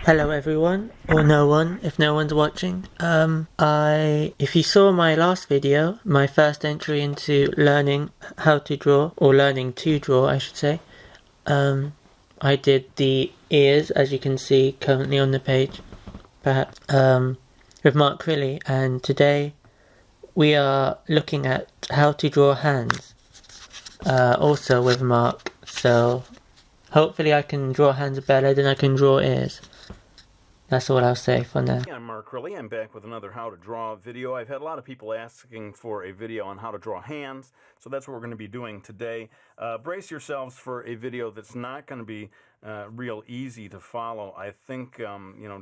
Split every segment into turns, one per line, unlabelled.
Hello everyone, or no one, if no one's watching. If you saw my last video, my first entry into learning how to draw, or learning to draw, I should say, I did the ears, as you can see currently on the page, perhaps, with Mark Crilley, and today we are looking at how to draw hands, also with Mark, so hopefully I can draw hands better than I can draw ears. That's all I'll say for now.
I'm Mark Crilley. I'm back with another how to draw video. I've had a lot of people asking for a video on how to draw hands, so that's what we're going to be doing today. Brace yourselves for a video that's not going to be real easy to follow. I think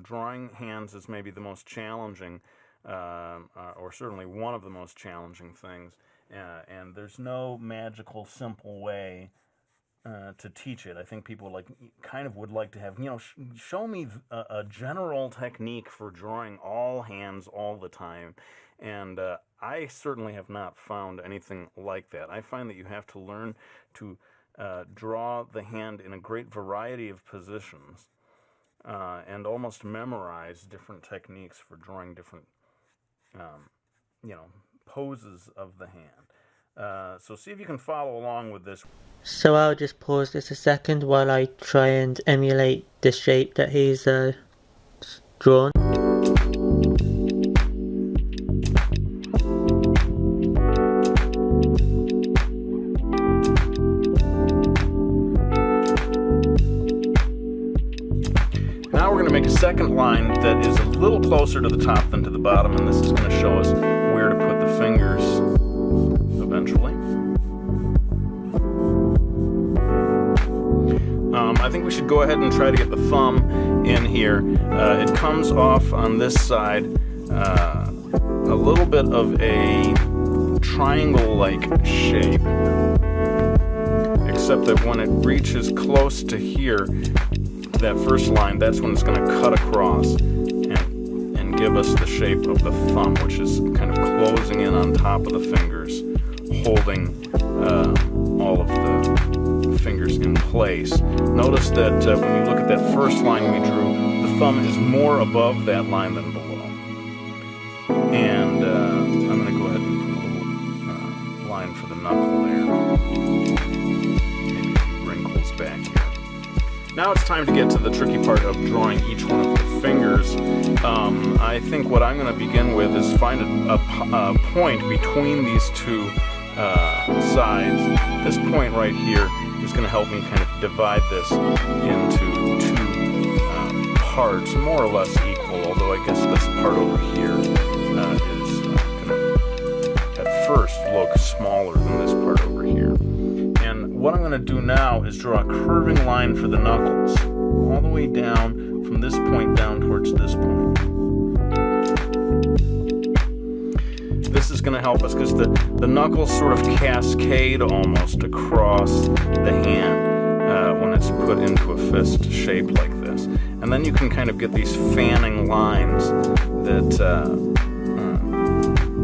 drawing hands is maybe the most challenging, or certainly one of the most challenging things, and there's no magical, simple way to teach it. I think people would like to have, show me a general technique for drawing all hands all the time. And I certainly have not found anything like that. I find that you have to learn to draw the hand in a great variety of positions and almost memorize different techniques for drawing different, poses of the hand. So see if you can follow along with this.
So I'll just pause this a second while I try and emulate the shape that he's drawn.
Now we're going to make a second line that is a little closer to the top than to the bottom, and this is going to show us where to put the fingers eventually. I think we should go ahead and try to get the thumb in here. It comes off on this side a little bit of a triangle-like shape, except that when it reaches close to here, that first line, that's when it's going to cut across and give us the shape of the thumb, which is kind of closing in on top of the fingers, holding all of the fingers in place. Notice that when you look at that first line we drew, the thumb is more above that line than below. And I'm going to go ahead and put a little line for the knuckle there. Maybe a few wrinkles back here. Now it's time to get to the tricky part of drawing each one of the fingers. I think what I'm going to begin with is find a point between these two sides. This point right here is going to help me kind of divide this into two parts, more or less equal, although I guess this part over here is going to at first look smaller than this part over here. And what I'm going to do now is draw a curving line for the knuckles, all the way down from this point down towards this point. This is going to help us because the knuckles sort of cascade almost across the hand when it's put into a fist shape like this. And then you can kind of get these fanning lines that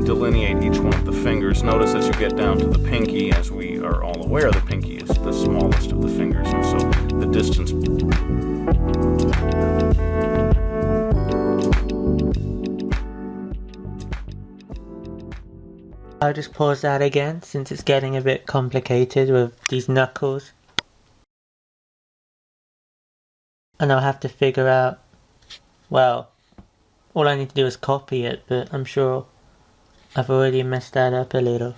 delineate each one of the fingers. Notice as you get down to the pinky, as we are all aware, the pinky is the smallest of the fingers, and so the distance
I'll just pause that again since it's getting a bit complicated with these knuckles. And I'll have to figure out, well, all I need to do is copy it, but I'm sure I've already messed that up a little.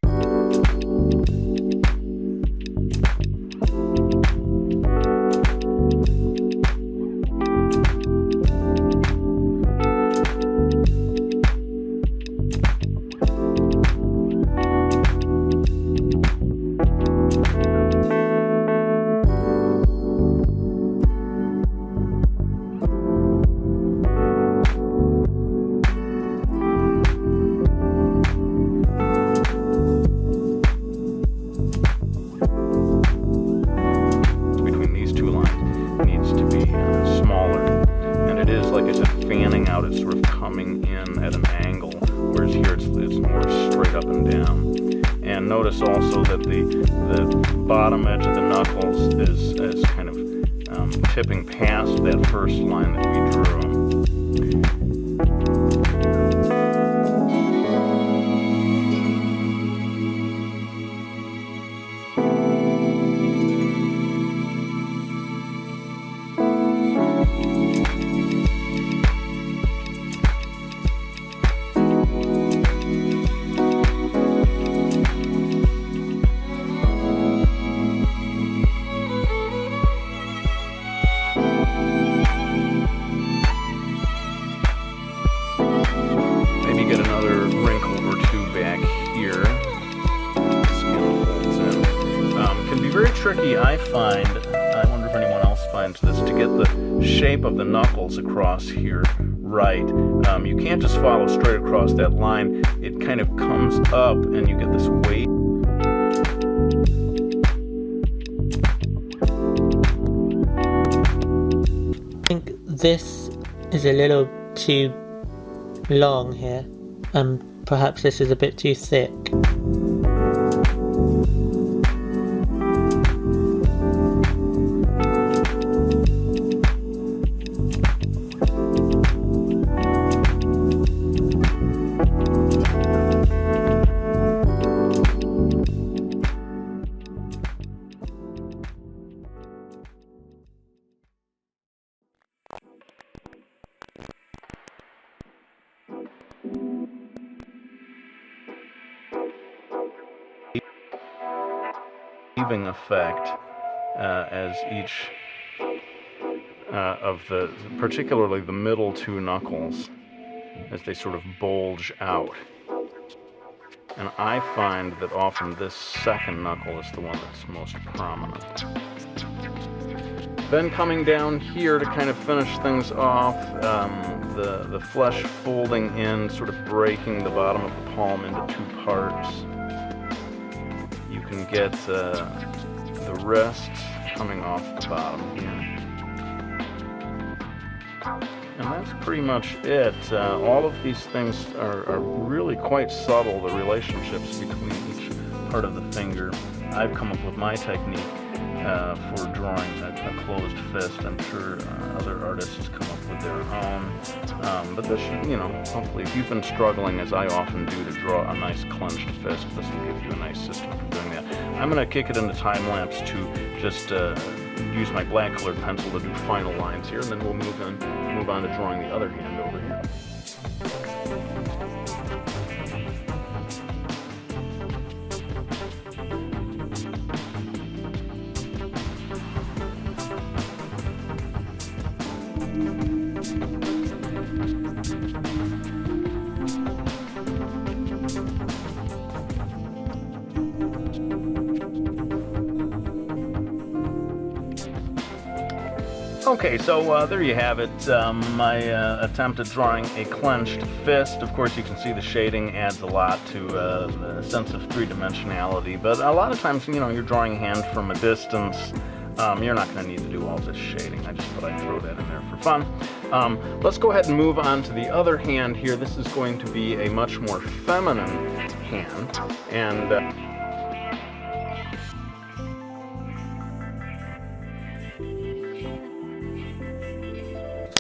It's sort of coming in at an angle, whereas here it's more straight up and down. And notice also that the bottom edge of the knuckles is kind of tipping past that first line that we drew. Get another wrinkle or two back here. Skin folds in. Can be very tricky, I find. I wonder if anyone else finds this, to get the shape of the knuckles across here right. You can't just follow straight across that line. It kind of comes up and you get this weight.
I think this is a little too long here. Perhaps this is a bit too thick.
Effect as each of the, particularly the middle two knuckles, as they sort of bulge out. And I find that often this second knuckle is the one that's most prominent. Then coming down here to kind of finish things off, the flesh folding in, sort of breaking the bottom of the palm into two parts. You can get the wrists coming off the bottom here. And that's pretty much it. All of these things are really quite subtle, the relationships between each part of the finger. I've come up with my technique for drawing a closed fist. I'm sure other artists come up with their own. But this should, hopefully if you've been struggling, as I often do, to draw a nice clenched fist, this will give you a nice system for doing that. I'm going to kick it into time-lapse to just use my black-colored pencil to do final lines here, and then we'll move on to drawing the other hand over here. Okay, so there you have it, my attempt at drawing a clenched fist. Of course, you can see the shading adds a lot to the sense of three-dimensionality, but a lot of times, you're drawing a hand from a distance. You're not going to need to do all this shading. I just thought I'd throw that in there for fun. Let's go ahead and move on to the other hand here. This is going to be a much more feminine hand, and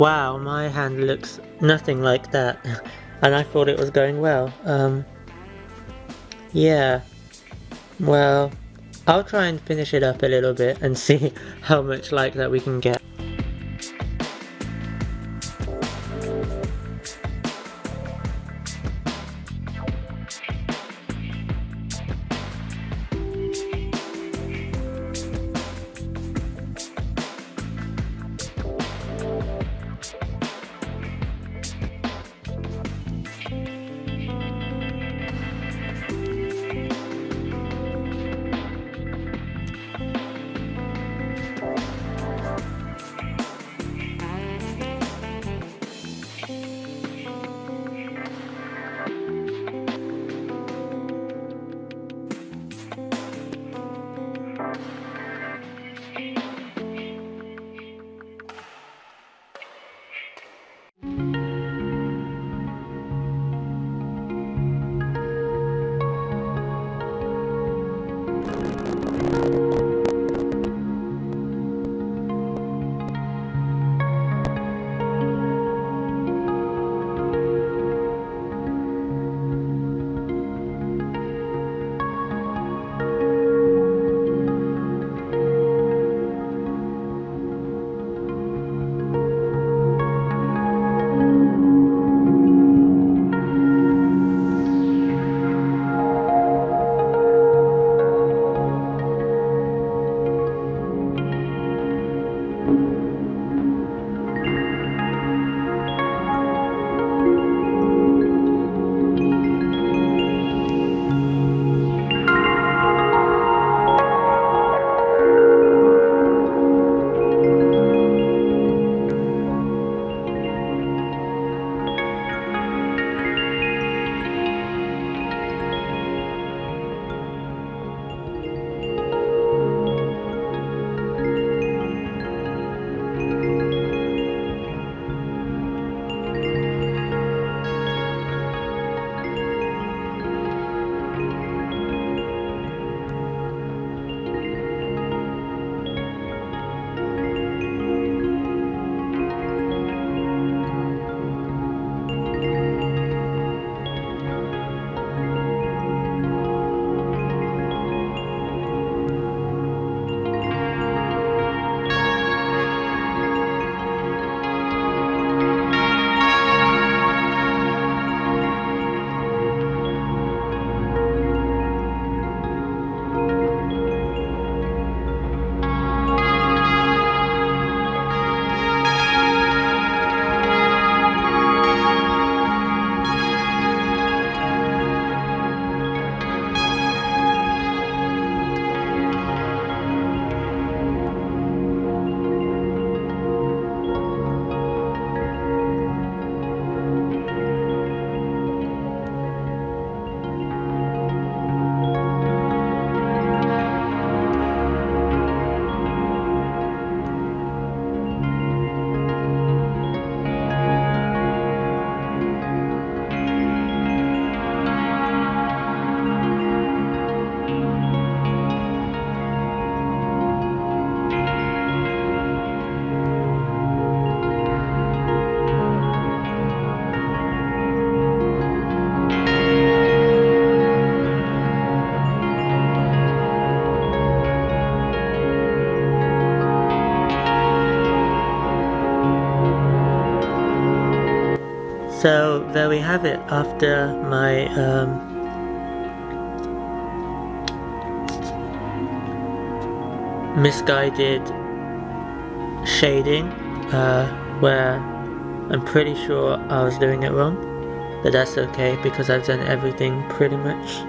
wow, my hand looks nothing like that, and I thought it was going well. Yeah, well, I'll try and finish it up a little bit and see how much like that we can get. So there we have it. After my misguided shading, where I'm pretty sure I was doing it wrong, but that's okay because I've done everything pretty much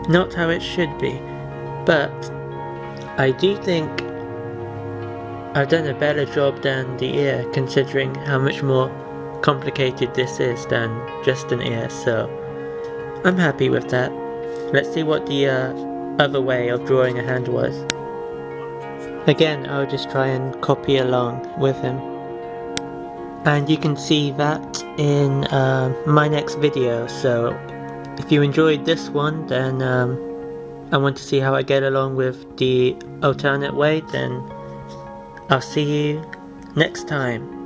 not how it should be. But I do think I've done a better job than the ear, considering how much more complicated this is than just an ear, so I'm happy with that. Let's see what the other way of drawing a hand was. Again, I'll just try and copy along with him. And you can see that in my next video, so if you enjoyed this one, then I want to see how I get along with the alternate way, then I'll see you next time.